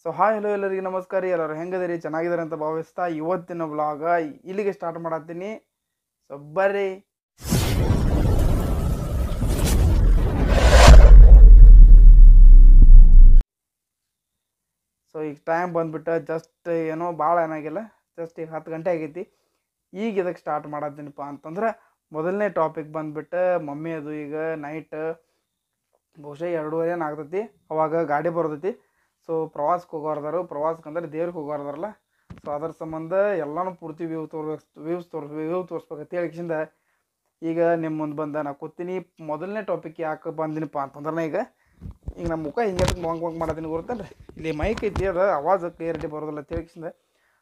So hi hello ಎಲ್ಲರಿಗೆ ನಮಸ್ಕಾರ. ಎಲ್ಲರೂ ಹೆಂಗದಿರಿ? ಚೆನ್ನಾಗಿದ್ದಾರೆ ಅಂತ ಭಾವಿಸ್ತಾ ಇವತ್ತಿನ ವ್ಲಾಗ ಇಲ್ಲಿಗೆ ಸ್ಟಾರ್ಟ್ ಮಾಡತ್ತೀನಿ. ಸೊ ಬರ್ರಿ. ಸೊ ಈಗ ಟೈಮ್ ಬಂದುಬಿಟ್ಟು ಜಸ್ಟ್ ಏನೋ ಭಾಳ ಏನಾಗಿಲ್ಲ, ಜಸ್ಟ್ ಈಗ 10 ಗಂಟೆ ಆಗೈತಿ. ಈಗ ಇದಕ್ಕೆ ಸ್ಟಾರ್ಟ್ ಮಾಡತ್ತೀನಿಪ್ಪ ಅಂತಂದ್ರೆ ಮೊದಲನೇ ಟಾಪಿಕ್ ಬಂದುಬಿಟ್ಟು ಮಮ್ಮಿ ಅದು ಈಗ ನೈಟ್ ಬಹುಶಃ 2:30 ಆಗ್ತೈತಿ, ಅವಾಗ ಗಾಡಿ ಬರ್ತೈತಿ. ಸೊ ಪ್ರವಾಸಕ್ಕೆ ಹೋಗೋರ್ದಾರು, ಪ್ರವಾಸಕ್ಕೆ ಅಂದ್ರೆ ದೇವ್ರಿಗೆ ಹೋಗೋರ್ದಾರಲ್ಲ, ಸೊ ಅದ್ರ ಸಂಬಂಧ ಎಲ್ಲನೂ ಪೂರ್ತಿ ವ್ಯೂ ತೋರಿಸ್ಬೇಕಂತ ಹೇಳಿಕಿಂದ ಈಗ ನಿಮ್ಮ ಮುಂದೆ ಬಂದ ನಾ ಕೂತೀನಿ. ಮೊದಲನೇ ಟಾಪಿಕ್ ಯಾಕೆ ಬಂದಿನಪ್ಪ ಅಂತಂದ್ರೆ ಈಗ ನಮ್ಮ ಮುಖ ಹಿಂಗೆ ವಾಂಗ್ ಮಾಡತ್ತೀನಿ ಗೊತ್ತೇನ್ರಿ. ಇಲ್ಲಿ ಮೈಕ್ ಐತಿ, ಅದು ಆವಾಜ್ ಕ್ಲಿಯರಿಟಿ ಬರೋದಿಲ್ಲ ತಿಳಿಕಿಸಿಂದ.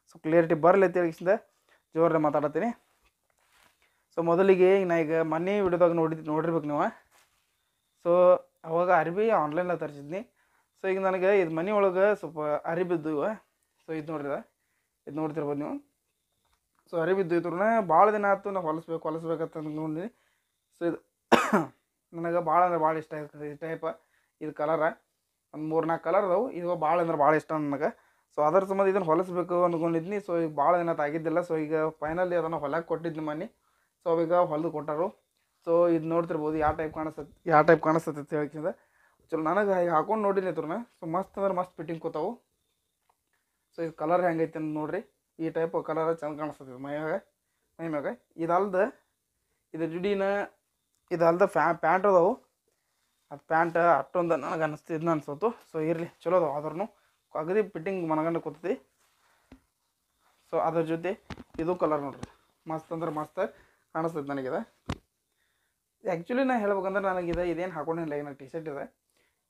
ಸೊ ಕ್ಲಿಯರಿಟಿ ಬರಲಿ ತಿಳಿಕಿಸಿಂದ ಜೋರೇ ಮಾತಾಡತ್ತೀನಿ. ಸೊ ಮೊದಲಿಗೆ ಈಗ ಮನೆ ವಿಡಿಯೋದಾಗ ನೋಡಿರ್ಬೇಕು ನೀವು. ಸೊ ಅವಾಗ ಅರಿವಿ ಆನ್ಲೈನಲ್ಲಿ ತರಿಸಿದ್ನಿ. ಸೊ ಈಗ ನನಗೆ ಇದು ಮನೆ ಒಳಗೆ ಸ್ವಲ್ಪ ಅರಿಬಿದ್ದು ಇವ. ಸೊ ಇದು ನೋಡ್ತಿರ್ಬೋದು ನೀವು. ಸೊ ಅರಿಬಿದ್ದು ಇದ್ರೂ ಭಾಳ ದಿನ ಆಯ್ತು ನಾವು ಹೊಲಿಸ್ಬೇಕಂತ ಅಂದ್ಕೊಂಡಿನಿ. ಸೊ ಇದು ನನಗೆ ಭಾಳ ಅಂದ್ರೆ ಭಾಳ ಇಷ್ಟ ಆಗ್ತದೆ ಈ ಟೈಪ. ಇದು ಕಲರ ಒಂದು 3-4 ಕಲರ್ ಅದಾವೆ. ಇದು ಭಾಳ ಅಂದ್ರೆ ಭಾಳ ಇಷ್ಟ ನನಗೆ. ಸೊ ಅದರ ಸಂಬಂಧ ಇದನ್ನು ಹೊಲಿಸ್ಬೇಕು ಅಂದ್ಕೊಂಡಿದ್ನಿ. ಸೊ ಈಗ ಭಾಳ ದಿನ ಆಗಿದ್ದಿಲ್ಲ. ಸೊ ಈಗ ಫೈನಲಿ ಅದನ್ನು ಹೊಲಕ್ಕೆ ಕೊಟ್ಟಿದ್ನಿ ಮನೆ. ಸೊ ಅವಾಗ ಹೊಲಿದು ಕೊಟ್ಟರು. ಸೊ ಇದು ನೋಡ್ತಿರ್ಬೋದು ಯಾವ ಟೈಪ್ ಕಾಣಿಸ್ತದೆ ಅಂತ ಹೇಳ್ಕಿಂದ ಚಲೋ ನನಗೆ ಹಾಕೊಂಡು ನೋಡಿನಿ ಇದ್ರನ್ನ. ಸೊ ಮಸ್ತ್ ಅಂದ್ರೆ ಮಸ್ತ್ ಫಿಟ್ಟಿಂಗ್ ಕೂತಾವು. ಸೊ ಇದು ಕಲರ್ ಹೆಂಗೈತೆ ಅಂತ ನೋಡಿರಿ. ಈ ಟೈಪ್ ಕಲರ್ ಚೆಂದ ಕಾಣಿಸ್ತದೆ ಮೈ ಮ್ಯಾಗ. ಇದ್ರ ಜುಡಿನ ಇದಲ್ದ ಪ್ಯಾಂಟ್ ಅದಾವು. ಅದು ಪ್ಯಾಂಟ್ ಅಷ್ಟೊಂದು ನನಗೆ ಅನಿಸ್ತು. ಸೊ ಇರಲಿ, ಚಲೋ ಅದಾವೆ. ಆದ್ರೂ ಅಗದಿ ಫಿಟ್ಟಿಂಗ್ ಮನಗಂಡು ಕೂತೈತಿ. ಸೊ ಅದ್ರ ಜೊತೆ ಇದು ಕಲರ್ ನೋಡ್ರಿ, ಮಸ್ತ್ ಅಂದ್ರೆ ಮಸ್ತ್ ಕಾಣಿಸ್ತದೆ ನನಗಿದೆ. ಆ್ಯಕ್ಚುಲಿ ನಾನು ಹೇಳ್ಬೇಕಂದ್ರೆ ನನಗಿದೆ ಇದೇನು ಹಾಕೊಂಡಿಲ್ಲ. ಈಗ ಟಿ ಶರ್ಟ್ ಇದೆ,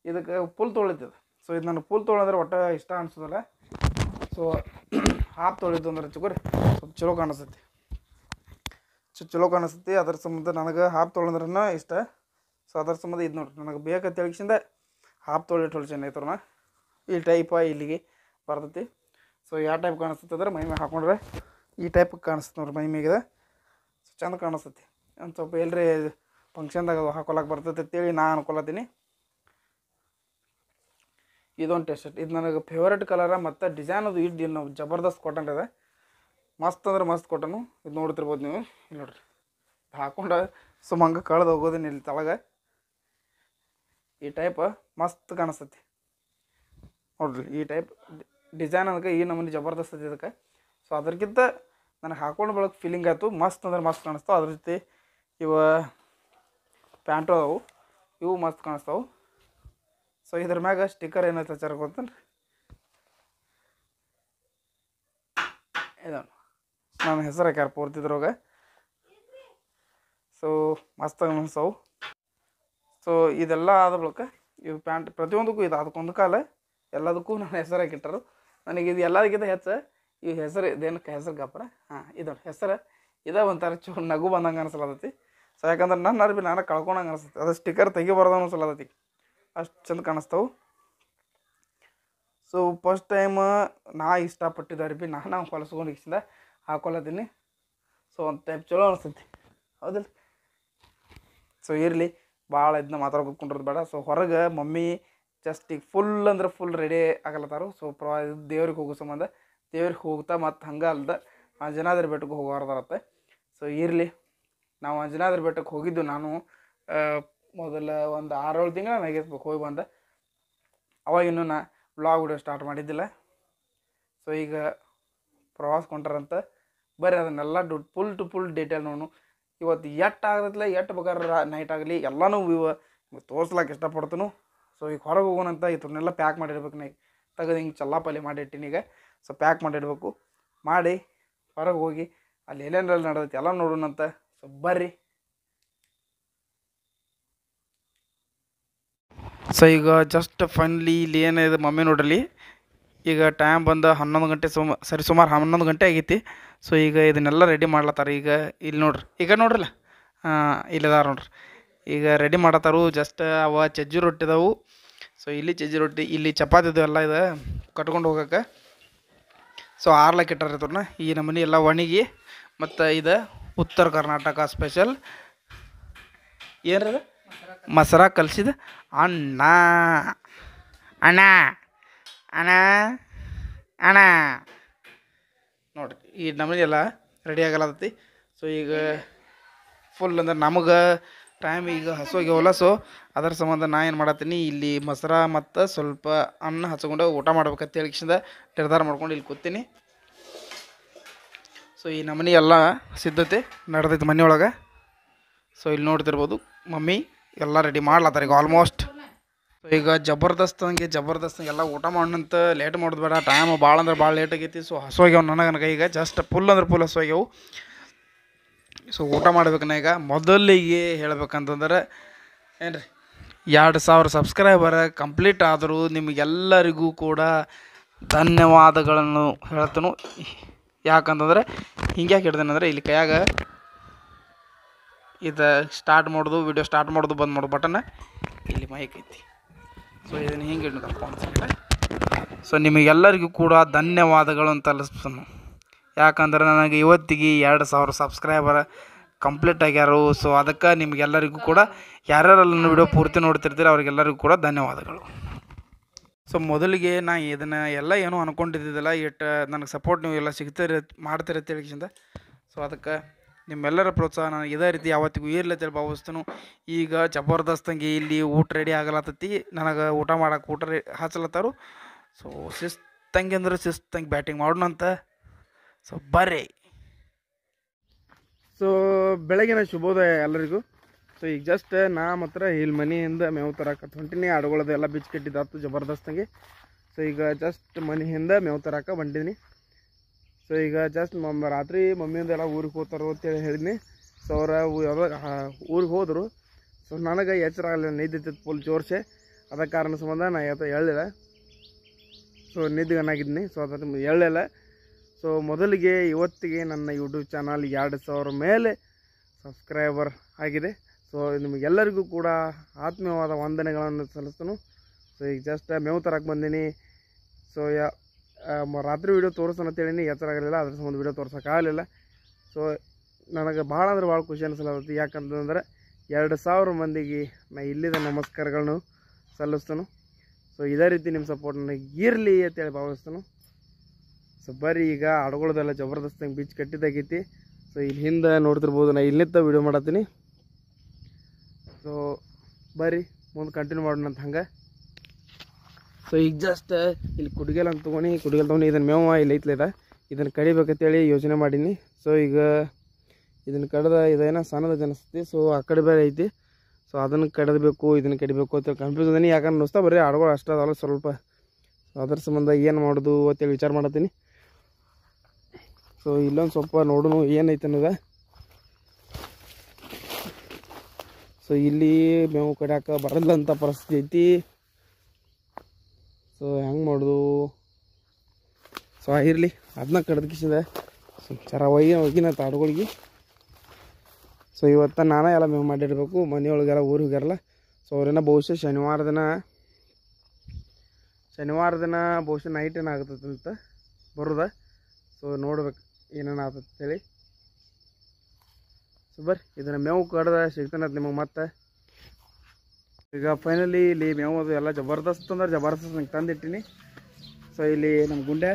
ಇದಕ್ಕೆ ಫುಲ್ ತೊಳಿತದೆ. ಸೊ ಇದು ನನಗೆ ಫುಲ್ ತೊಳೆದ್ರೆ ಒಟ್ಟು ಇಷ್ಟ ಅನಿಸೋದಿಲ್ಲ. ಸೊ ಹಾಫ್ ತೊಳಿತು ಅಂದ್ರೆ ಸ್ವಲ್ಪ ಚಲೋ ಕಾಣಿಸ್ತೈತಿ. ಅದ್ರ ಸಂಬಂಧ ನನಗೆ ಹಾಫ್ ತೊಳೆದ್ರೂ ಇಷ್ಟ. ಸೊ ಅದ್ರ ಸಂಬಂಧ ಇದು ನೋಡ್ರಿ, ನನಗೆ ಬೇಕಂತ ಹೇಳಿಸಿಂದ ಹಾಫ್ ತೊಳ್ಸೇನೆ ಐತ್ರನ ಈ ಟೈಪ ಇಲ್ಲಿಗೆ ಬರ್ತೈತಿ. ಸೊ ಯಾವ ಟೈಪ್ ಕಾಣಿಸ್ತೈತೆ ಅಂದ್ರೆ ಮೈ ಮ್ಯಾಗ ಹಾಕೊಂಡ್ರೆ ಈ ಟೈಪ್ ಕಾಣಿಸ್ತದೆ ನೋಡ್ರಿ. ಮೈ ಮ್ಯಾಗಿದೆ ಸೊ ಚಂದ ಕಾಣಿಸ್ತೈತಿ. ಒಂದು ಸ್ವಲ್ಪ ಎಲ್ಲರೇ ಫಂಕ್ಷನ್ದಾಗ ಹಾಕೊಳಕ್ಕೆ ಬರ್ತೈತೆ ಅಂತೇಳಿ ನಾನು ಅನ್ಕೊಳತ್ತೀನಿ. ಇದೊಂದು ಟಿ ಶರ್ಟ್, ಇದು ನನಗೆ ಫೇವ್ರೇಟ್ ಕಲರ. ಮತ್ತು ಡಿಸೈನ್ ಅದು ನಾವು ಜಬರ್ದಸ್ತ್ ಕಾಟನ್ ಇದೆ, ಮಸ್ತ್ ಅಂದ್ರೆ ಮಸ್ತ್ ಕಾಟನು. ಇದು ನೋಡ್ತಿರ್ಬೋದು ನೀವು. ಇಲ್ಲಿ ನೋಡ್ರಿ, ಹಾಕೊಂಡು ಹಂಗೆ ಕಳೆದು ಹೋಗೋದಿನ ಇಲ್ಲಿ ತಳಗೆ. ಈ ಟೈಪ್ ಮಸ್ತ್ ಕಾಣಿಸ್ತೈತಿ ನೋಡ್ರಿ. ಈ ಟೈಪ್ ಡಿಸೈನ್ ಅದಕ್ಕೆ ಈ ನಮ್ಮನೆ ಜಬರ್ದಸ್ತ್ ಐತಿ ಇದಕ್ಕೆ. ಸೊ ಅದ್ರಕ್ಕಿಂತ ನನಗೆ ಹಾಕೊಂಡು ಬಳಕೆ ಫೀಲಿಂಗ್ ಆಯಿತು. ಮಸ್ತ್ ಅಂದ್ರೆ ಮಸ್ತ್ ಕಾಣಿಸ್ತಾವೆ. ಅದ್ರ ಜೊತೆ ಇವ ಪ್ಯಾಂಟು ಅದಾವು, ಇವು ಮಸ್ತ್ ಕಾಣಿಸ್ತಾವೆ. ಸೊ ಇದ್ರ ಮ್ಯಾಗ ಸ್ಟಿಕ್ಕರ್ ಏನೈತೆ ಹಚ್ಚಾರ ಗೊತ್ತೇನ್ರಿ, ಇದನ್ನು ನನ್ನ ಹೆಸರು ಹಾಕ್ಯಾರ ಪೂರ್ತಿದ್ರೊಳಗೆ. ಸೊ ಮಸ್ತ್ ಅನಿಸ್ತಾವೆ. ಸೊ ಇದೆಲ್ಲ ಆದ ಬಳಿಕ ಇವು ಪ್ಯಾಂಟ್ ಪ್ರತಿಯೊಂದಕ್ಕೂ ಇದು ಅದಕ್ಕೊಂದು ಕಾಲ ಎಲ್ಲದಕ್ಕೂ ನನ್ನ ಹೆಸರು ಹಾಕಿಟ್ಟರು. ನನಗೆ ಇದು ಎಲ್ಲದಕ್ಕಿಂತ ಹೆಚ್ಚು ಈ ಹೆಸರು ಇದೇನಕ್ಕೆ ಹೆಸರು ಗಪ್ಪರ ಇದು ಹೆಸರು ಇದೇ ಒಂಥರ ಚೂರು ನಗು ಬಂದಂಗೆ ಅನಿಸ್ಲತ್ತೈತಿ. ಸೊ ಯಾಕಂದ್ರೆ ನನ್ನ ಅರ್ಬಿ ನಾನು ಕಳ್ಕೊಂಡಂಗೆ ಅನಿಸ್ತೈತಿ. ಅದು ಸ್ಟಿಕ್ಕರ್ ತೆಗಿಬಾರ್ದು ಅನಿಸ್ಲತ್ತೈತಿ, ಅಷ್ಟು ಚಂದ ಕಾಣಿಸ್ತಾವೆ. ಸೊ ಫಸ್ಟ್ ಟೈಮ್ ನಾ ಇಷ್ಟಪಟ್ಟಿದ್ದ ಅರ್ಬಿ ನಾನು ಹೊಲಿಸ್ಕೊಂಡು ಇಷ್ಟಿಂದ ಹಾಕೊಳತ್ತೀನಿ. ಸೊ ಒಂದು ಟೈಪ್ ಚಲೋ ಅನಿಸ್ತೈತಿ, ಹೌದಿಲ್ಲ? ಸೊ ಇರಲಿ, ಭಾಳ ಇದನ್ನ ಮಾತಾಡ್ಕೊಂಡ್ರದ್ದು ಬೇಡ. ಸೊ ಹೊರಗೆ ಮಮ್ಮಿ ಜಸ್ಟ್ ಈಗ ಫುಲ್ ರೆಡಿ ಆಗಲತ್ತಾರು. ಸೊ ದೇವ್ರಿಗೆ ಹೋಗೋ ಸಂಬಂಧ ದೇವ್ರಿಗೆ ಹೋಗ್ತಾ ಮತ್ತು ಹಂಗೆ ಅಲ್ದ ಅಂಜನಾದ್ರಿ ಬೆಟ್ಟಕ್ಕೆ ಹೋಗೋರ್ದಾರತ್ತೆ. ಸೊ ಇರಲಿ, ನಾವು ಅಂಜನಾದ್ರಿ ಬೆಟ್ಟಕ್ಕೆ ಹೋಗಿದ್ದು ನಾನು ಮೊದಲ ಒಂದು 6-7 ತಿಂಗಳು ಆಗಿರ್ಬೇಕು ಹೋಗಿ ಬಂದ. ಅವಾಗಿನ್ನೂ ನಾ ವ್ಲಾಗ್ ವಿಡಿಯೋ ಸ್ಟಾರ್ಟ್ ಮಾಡಿದ್ದಿಲ್ಲ. ಸೊ ಈಗ ಪ್ರವಾಸ ಕೊಂಟಾರಂತ ಬರ್ರಿ ಅದನ್ನೆಲ್ಲ ಫುಲ್ ಡೀಟೇಲ್ ನೋಡು. ಇವತ್ತು ಆಗತ್ತಲ್ಲ ಬೇಕಾದ್ರೆ ನೈಟ್ ಆಗಲಿ ಎಲ್ಲನೂ ತೋರ್ಸ್ಲಾಕೆ ಇಷ್ಟಪಡ್ತೀನಿ. ಸೊ ಈಗ ಹೊರಗೆ ಹೋಗೋಣಂತ ಇದನ್ನೆಲ್ಲ ಪ್ಯಾಕ್ ಮಾಡಿರ್ಬೇಕು. ನಾ ತೆಗೆದು ಹಿಂಗೆ ಚಲ್ಲಾಪಲ್ಲಿ ಮಾಡಿಟ್ಟಿನಿ. ಈಗ ಸೊ ಪ್ಯಾಕ್ ಮಾಡಿಡ್ಬೇಕು. ಮಾಡಿ ಹೊರಗೆ ಹೋಗಿ ಅಲ್ಲಿ ಎಲ್ಲೇನಲ್ಲಿ ನಡೆದೈತಿ ಎಲ್ಲ ನೋಡೋಣಂತ. ಸೊ ಬರ್ರಿ. ಸೊ ಈಗ ಜಸ್ಟ್ ಫೈನಲಿ ಇಲ್ಲಿ ಏನಿದೆ ಮಮ್ಮಿ ನೋಡ್ರಿ, ಈಗ ಟೈಮ್ ಬಂದು 11 ಗಂಟೆ ಸುಮಾರು 11 ಗಂಟೆ ಆಗೈತಿ. ಸೊ ಈಗ ಇದನ್ನೆಲ್ಲ ರೆಡಿ ಮಾಡ್ಲತ್ತಾರೆ. ಈಗ ಇಲ್ಲಿ ನೋಡ್ರಿ, ಈಗ ನೋಡ್ರಲ್ಲ ಇಲ್ಲದಾರ ನೋಡ್ರಿ, ಈಗ ರೆಡಿ ಮಾಡತ್ತಾರು. ಜಸ್ಟ್ ಅವ ಚಜ್ಜಿ ರೊಟ್ಟಿ ಇದಾವು. ಸೊ ಇಲ್ಲಿ ಚಜ್ಜಿ ರೊಟ್ಟಿ, ಇಲ್ಲಿ ಚಪಾತಿ ಇದು ಎಲ್ಲ ಇದೆ ಕಟ್ಕೊಂಡು ಹೋಗೋಕೆ. ಸೊ ಆರ್ಲಕ್ಕೆ ಇಟ್ಟಾರತ್ರನ ಈ ನಮ್ಮನೆ ಎಲ್ಲ ಒಣಗಿ. ಮತ್ತು ಇದು ಉತ್ತರ ಕರ್ನಾಟಕ ಸ್ಪೆಷಲ್ ಏನ್ರದ ಮಸರ ಕಲಿಸಿದ ಅಣ್ಣ ಅಣ್ಣ ಅಣ್ಣ ನೋಡ್ರಿ ಈ ನಮ್ಮನೆ ಎಲ್ಲ ರೆಡಿ ಆಗಲತ್ತೈತಿ. ಸೊ ಈಗ ಫುಲ್ ಅಂದ್ರೆ ನಮಗೆ ಟೈಮ್ ಈಗ ಹಸುವಾಗ್ಯವಲ್ಲ. ಸೊ ಅದರ ಸಂಬಂಧ ನಾ ಏನು ಮಾಡತ್ತೀನಿ, ಇಲ್ಲಿ ಮೊಸರ ಮತ್ತು ಸ್ವಲ್ಪ ಅನ್ನ ಹಚ್ಕೊಂಡು ಊಟ ಮಾಡ್ಬೇಕಂತ ಹೇಳಿಕಿಂದ ನಿರ್ಧಾರ ಮಾಡ್ಕೊಂಡು ಇಲ್ಲಿ ಕೂತೀನಿ. ಸೊ ಈ ನಮ್ಮನೆ ಎಲ್ಲ ಸಿದ್ಧತೆ ನಡೆದೈತೆ ಮನೆಯೊಳಗೆ. ಸೊ ಇಲ್ಲಿ ನೋಡ್ತಿರ್ಬೋದು ಮಮ್ಮಿ ಎಲ್ಲ ರೆಡಿ ಮಾಡ್ಲತ್ತಾರೆ ಈಗ ಆಲ್ಮೋಸ್ಟ್. ಸೊ ಈಗ ಜಬರ್ದಸ್ತ್ ಎಲ್ಲ ಊಟ ಮಾಡೋಣಂತ ಲೇಟ್ ಮಾಡೋದು ಬೇಡ, ಟೈಮ್ ಭಾಳ ಅಂದ್ರೆ ಭಾಳ ಲೇಟ್ ಆಗೈತಿ. ಸೊ ಹಸುವಾಗ್ಯವು ನನಗೆ ಈಗ ಜಸ್ಟ್ ಫುಲ್ ಅಂದ್ರೆ ಫುಲ್ ಹಸುವಾಗ್ಯವು. ಸೊ ಊಟ ಮಾಡ್ಬೇಕನ್ನ ಈಗ ಮೊದಲಿಗೆ ಹೇಳ್ಬೇಕಂತಂದ್ರೆ ಏನು ರೀ 2000 ಸಬ್ಸ್ಕ್ರೈಬರ್ ಕಂಪ್ಲೀಟ್ ಆದರೂ ನಿಮಗೆಲ್ಲರಿಗೂ ಕೂಡ ಧನ್ಯವಾದಗಳನ್ನು ಹೇಳ್ತನು. ಯಾಕಂತಂದ್ರೆ ಹಿಂಗ್ಯಾಕೆ ಹಿಡ್ದೇನಂದ್ರೆ ಇಲ್ಲಿ ಕೈಯಾಗ ಇದು ಸ್ಟಾರ್ಟ್ ಮಾಡೋದು, ವಿಡಿಯೋ ಸ್ಟಾರ್ಟ್ ಮಾಡೋದು ಬಂದ್ ಮಾಡೋದು ಬಟನ್ ಇಲ್ಲಿ ಮೈಕ್ ಐತಿ. ಸೊ ಇದನ್ನು ಹಿಂಗೆ ಇಡಬೇಕಪ್ಪ ಅನ್ಸುತ್ತೆ. ಸೊ ನಿಮಗೆಲ್ಲರಿಗೂ ಕೂಡ ಧನ್ಯವಾದಗಳು ಅಂತ ತಲುಪಿಸೋಣ. ಯಾಕಂದ್ರೆ ನನಗೆ ಇವತ್ತಿಗೆ 2000 ಸಬ್ಸ್ಕ್ರೈಬರ್ ಕಂಪ್ಲೀಟ್ ಆಗ್ಯಾರು. ಸೊ ಅದಕ್ಕೆ ನಿಮಗೆಲ್ಲರಿಗೂ ಕೂಡ ಯಾರ್ಯಾರೆಲ್ಲ ವಿಡಿಯೋ ಪೂರ್ತಿ ನೋಡ್ತಿರ್ತೀರ ಅವ್ರಿಗೆಲ್ಲರಿಗೂ ಕೂಡ ಧನ್ಯವಾದಗಳು. ಸೊ ಮೊದಲಿಗೆ ನಾ ಇದನ್ನು ಎಲ್ಲ ಏನೋ ಅಂದ್ಕೊಂಡಿದ್ದಿಲ್ಲ, ನನಗೆ ಸಪೋರ್ಟ್ ನೀವು ಎಲ್ಲ ಮಾಡ್ತೀರಿ ತಿಳಿಸಿಂದ. ಸೊ ಅದಕ್ಕೆ ನಿಮ್ಮೆಲ್ಲರ ಪ್ರೋತ್ಸಾಹ ನನಗೆ ಇದೇ ರೀತಿ ಯಾವತ್ತಿಗೂ ಇರ್ಲತ್ತೇಳಿ ಭಾವಿಸ್ತೇನೆ. ಈಗ ಜಬರ್ದಸ್ತಂಗೆ ಇಲ್ಲಿ ಊಟ ರೆಡಿ ಆಗಲತ್ತೈತಿ, ನನಗೆ ಊಟ ಮಾಡಕ್ಕೆ ಊಟ ಹಚ್ಚಲತ್ತಾರು. ಸೊ ಶಿಸ್ತಂಗೆ ಅಂದ್ರೆ ಶಿಸ್ತಂಗೆ ಬ್ಯಾಟಿಂಗ್ ಮಾಡೋಣಂತ. ಸೊ ಬರ್ರಿ. ಸೊ ಬೆಳಗಿನ ಶುಭೋದಯ ಎಲ್ಲರಿಗೂ. ಸೊ ಈಗ ಜಸ್ಟ್ ನಾ ಮಾತ್ರ ಇಲ್ಲಿ ಮನೆಯಿಂದ ಮೇವು ತರಕ್ಕೆ ಹೊಂಟಿನಿ. ಆಡುಗಳದ್ದು ಎಲ್ಲ ಬಿಚ್ಚಿಟ್ಟಿದ್ದಾತು ಜಬರ್ದಸ್ತಂಗೆ. ಸೊ ಈಗ ಜಸ್ಟ್ ಮನೆಯಿಂದ ಮೇವು ತರಕ್ಕೆ ಹೊಂಟಿನಿ. ಸೊ ಈಗ ಜಸ್ಟ್ ರಾತ್ರಿ ಮಮ್ಮಿಯಿಂದೆಲ್ಲ ಊರಿಗೆ ಹೋಗ್ತಾರೋ ಅಂತೇಳಿ ಹೇಳಿದ್ನಿ. ಸೊ ಅವ್ರು ಯಾವಾಗ ಊರಿಗೆ ಹೋದರು. ಸೊ ನನಗೆ ಎಚ್ಚರ ಆಗಲಿಲ್ಲ, ನಿದ್ದೆ ಫುಲ್ ಜೋರ್ಸೆ. ಅದ ಕಾರಣ ಸಂಬಂಧ ನಾ ಹೇಳಿಲ್ಲ. ಸೊ ನಿದ್ದೆಗನಾಗಿದ್ದೀನಿ. ಸೊ ಅದ್ರ ಹೇಳಿಲ್ಲ. ಸೊ ಮೊದಲಿಗೆ ಇವತ್ತಿಗೆ ನನ್ನ ಯೂಟ್ಯೂಬ್ ಚಾನಲ್ 2000 ಮೇಲೆ ಸಬ್ಸ್ಕ್ರೈಬರ್ ಆಗಿದೆ. ಸೊ ನಿಮಗೆಲ್ಲರಿಗೂ ಕೂಡ ಆತ್ಮೀಯವಾದ ವಂದನೆಗಳನ್ನು ಸಲ್ಲಿಸ್ತೇನೆ. ಸೊ ಈಗ ಜಸ್ಟ್ ಮೇವು ತರಕ್ಕೆ ಬಂದೀನಿ. ಸೊ ರಾತ್ರಿ ವೀಡಿಯೋ ತೋರಿಸೋಣ ಅಂತೇಳಿ ಎಚ್ಚರ ಆಗಲಿಲ್ಲ, ಅದ್ರ ಸಂಬಂಧ ವೀಡಿಯೋ ತೋರ್ಸೋಕ್ಕಾಗಲಿಲ್ಲ. ಸೊ ನನಗೆ ಭಾಳ ಅಂದ್ರೆ ಭಾಳ ಖುಷಿ ಅನಿಸ್ಲತ್ತೈತಿ. ಯಾಕಂತಂದ್ರೆ 2000 ಮಂದಿಗೆ ನಾ ಇಲ್ಲಿದ ನಮಸ್ಕಾರಗಳನ್ನು ಸಲ್ಲಿಸ್ತೇನೆ. ಸೊ ಇದೇ ರೀತಿ ನಿಮ್ಮ ಸಪೋರ್ಟ್ ನನಗೆ ಇರಲಿ ಅಂತೇಳಿ ಭಾವಿಸ್ತೇನೆ. ಸೊ ಬರ್ರಿ, ಈಗ ಆಡುಗಳದೆಲ್ಲ ಜಬರ್ದಸ್ತಾಗಿ ಬೀಚ್ ಕಟ್ಟಿದ್ದಾಗೈತಿ. ಸೊ ಇಲ್ಲಿ ಹಿಂದೆ ನೋಡ್ತಿರ್ಬೋದು, ನಾ ಇಲ್ಲಿಂದ ವೀಡಿಯೋ ಮಾಡತ್ತೀನಿ. ಸೊ ಬರ್ರಿ ಮುಂದೆ ಕಂಟಿನ್ಯೂ ಮಾಡೋಣ ಅಂತ ಹಂಗೆ. ಸೊ ಈಗ ಜಸ್ಟ್ ಇಲ್ಲಿ ಕುಡ್ಗೆಲ್ ಅಂತ ತೊಗೊಂಡು ಇದನ್ನು ಮೇವ ಇಲ್ಲಿ ಐತ್ಲಿದ ಇದನ್ನು ಕಡಿಬೇಕಂತೇಳಿ ಯೋಚನೆ ಮಾಡೀನಿ. ಸೊ ಈಗ ಇದನ್ನು ಕಡ್ದ ಇದೇನೋ ಸಣ್ಣದ ಅನಿಸ್ತೈತಿ. ಸೊ ಆ ಕಡೆ ಬೇರೆ ಐತಿ. ಸೊ ಅದನ್ನು ಕಡಿಬೇಕು, ಇದನ್ನು ಕಡಿಬೇಕು ಅಂತೇಳಿ ಕನ್ಫ್ಯೂಸ್ ಅದೀನಿ. ಯಾಕಂದ್ರೆ ನುಸ್ತಾ ಬರೀ ಆಡುಗಳು ಅಷ್ಟೇ ಅದಲ್ಲ ಸ್ವಲ್ಪ. ಸೊ ಅದ್ರ ಸಂಬಂಧ ಏನು ಮಾಡೋದು ಅಂತೇಳಿ ವಿಚಾರ ಮಾಡತ್ತೀನಿ. ಸೊ ಇಲ್ಲೊಂದು ಸ್ವಲ್ಪ ನೋಡೋಣ ಏನೈತೆ ಅನ್ನೋದ. ಸೊ ಇಲ್ಲಿ ಮೇವು ಕಡಿಯಾಕ ಬರಲ್ಲಂಥ ಪರಿಸ್ಥಿತಿ ಐತಿ. ಸೊ ಹೆಂಗೆ ಮಾಡೋದು? ಸೊ ಇರಲಿ, ಅದನ್ನ ಕಡ್ದಕಿಸಿದ ಸ್ವಲ್ಪ ಚರ ಹೋಗಿನ ಆಡುಗಳಿಗೆ. ಸೊ ಇವತ್ತು ನಾನೇ ಎಲ್ಲ ಮೇವು ಮಾಡಿರ್ಬೇಕು. ಮನೆಯೊಳಗೆಲ್ಲ ಊರಿಗೆ ಹೋಗ್ಯಾರಲ್ಲ. ಸೊ ಅವ್ರೇನ ಬಹುಶಃ ಶನಿವಾರ ದಿನ ಬಹುಶಃ ನೈಟ್ ಏನಾಗ್ತದಂತ ಬರೋದ. ಸೊ ನೋಡ್ಬೇಕು ಏನೇನು ಆಗ್ತಂತೇಳಿ. ಸೊ ಬರ್ರಿ, ಇದನ್ನು ಮೇವು ಕಡ್ದ ಸಿಗ್ತಾನತ್ ನಿಮಗೆ ಮತ್ತೆ. ಈಗ ಫೈನಲಿ ಇಲ್ಲಿ ಮೇವು ಅದು ಎಲ್ಲ ಜಬರ್ದಸ್ತ್ ಅಂದ್ರೆ ಜಬರ್ದಸ್ತ್ ನಂಗೆ ತಂದಿಟ್ಟಿನಿ. ಸೊ ಇಲ್ಲಿ ನಮ್ಮ ಗುಂಡೆ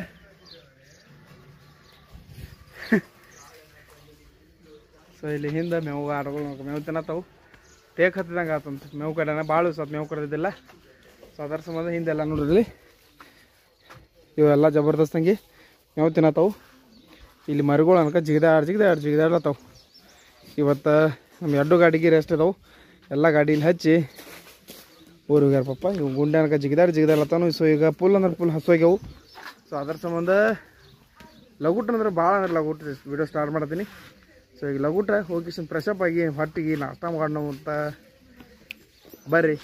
ಸೊ ಇಲ್ಲಿ ಹಿಂದೆ ಮೇವು ಆಡುಗಳು ಮೇವು ತಿನ್ನತ್ತವು. ಟೇಕ್ ಹತ್ತಿದಂಗೆ ಆತಂತ ಮೇವು ಕಡೆನ ಭಾಳ ಸ್ವಲ್ಪ ಮೇವು ಕಡ್ದಿದ್ದಿಲ್ಲ. ಸೊ ಅದರ ಸಂಬಂಧ ಹಿಂದೆಲ್ಲ ನೋಡಿದ್ರಿ ಇವೆಲ್ಲ ಜಬರ್ದಸ್ತಂಗೆ ಮೇವು ತಿನ್ನತ್ತವು. ಇಲ್ಲಿ ಮರಿಗಳು ಅನ್ಕ ಜಿಗಿದಾಡ್ಲತ್ತವು. ಇವತ್ತು ನಮ್ಮ 2 ಗಾಡಿಗೆ ರೆಸ್ಟ್ ಇದಾವೆ. ಎಲ್ಲ ಗಾಡೀಲಿ ಹಚ್ಚಿ ಊರಿಗೆ ಹೋಗ್ಯಾರ ಪಪ್ಪ. ಇವು ಗುಂಡೆ ಅನ್ಕ ಜಿಗಿದಾಡ್ಲತ್ತಾನು. ಸೊ ಈಗ ಫುಲ್ ಅಂದ್ರೆ ಫುಲ್ ಹಸುವಾಗ್ಯವು. ಸೊ ಅದರ ಸಂಬಂಧ ಲಗುಟ್ ಅಂದ್ರೆ ಭಾಳ ಅಂದ್ರೆ ಲಗುಟ್ ವಿಡಿಯೋ ಸ್ಟಾರ್ಟ್ ಮಾಡ್ತೀನಿ. ಸೊ ಈಗ ಲಗುಟ ಹೋಗಿ ಫ್ರೆಶಪ್ ಆಗಿ ಹೊಟ್ಟಿಗೆ ನಾಷ್ಟ ಮಾಡೋಣ ಅಂತ ಬರ್ರಿ.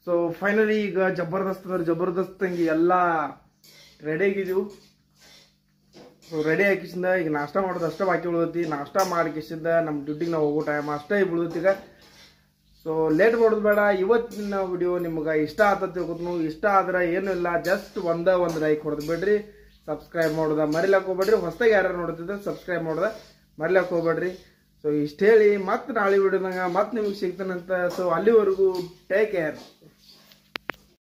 ಸೊ ಫೈನಲಿ ಈಗ ಜಬರ್ದಸ್ತಂಗೆ ಎಲ್ಲ ರೆಡಿ ಆಗಿದ್ದೀವಿ. ಸೊ ರೆಡಿ ಹಾಕಿಸಿಂದ ಈಗ ನಾಷ್ಟ ಮಾಡೋದು ಅಷ್ಟೇ ಬಾಕಿ ಉಳಿದೈತಿ. ನಾಷ್ಟ ಮಾಡಿಕಿಸಿಂದ ನಮ್ಮ ಡ್ಯೂಟಿಗೆ ನಾವು ಹೋಗೋ ಟೈಮ್ ಅಷ್ಟೇ ಉಳಿದೈತಿ ಈಗ. ಸೊ ಲೇಟ್ ಮಾಡೋದು ಬೇಡ. ಇವತ್ತಿನ ವಿಡಿಯೋ ನಿಮ್ಗೆ ಇಷ್ಟ ಆತ ತಿಳ್ಕೊತ್ನು. ಇಷ್ಟ ಆದ್ರೆ ಏನೂ ಇಲ್ಲ, ಜಸ್ಟ್ ಒಂದು ಲೈಕ್ ಹೊಡೆದು ಬಿಡ್ರಿ. ಸಬ್ಸ್ಕ್ರೈಬ್ ಮಾಡೋದ ಮರಿಲಾಕ್ ಹೋಗ್ಬೇಡ್ರಿ. ಹೊಸದಾಗಿ ಯಾರು ನೋಡ್ತಿದ್ರೆ ಸಬ್ಸ್ಕ್ರೈಬ್ ಮಾಡೋದ ಮರಿಲಾಕ್ ಹೋಗ್ಬೇಡ್ರಿ. ಸೊ ಇಷ್ಟು ಹೇಳಿ ಮತ್ತೆ ನಾಳೆ ವಿಡಿಯೋದಾಗ ಮತ್ತೆ ನಿಮಗೆ ಸಿಗ್ತಾನಂತ. ಸೊ ಅಲ್ಲಿವರೆಗೂ ಟೇಕ್ ಕೇರ್.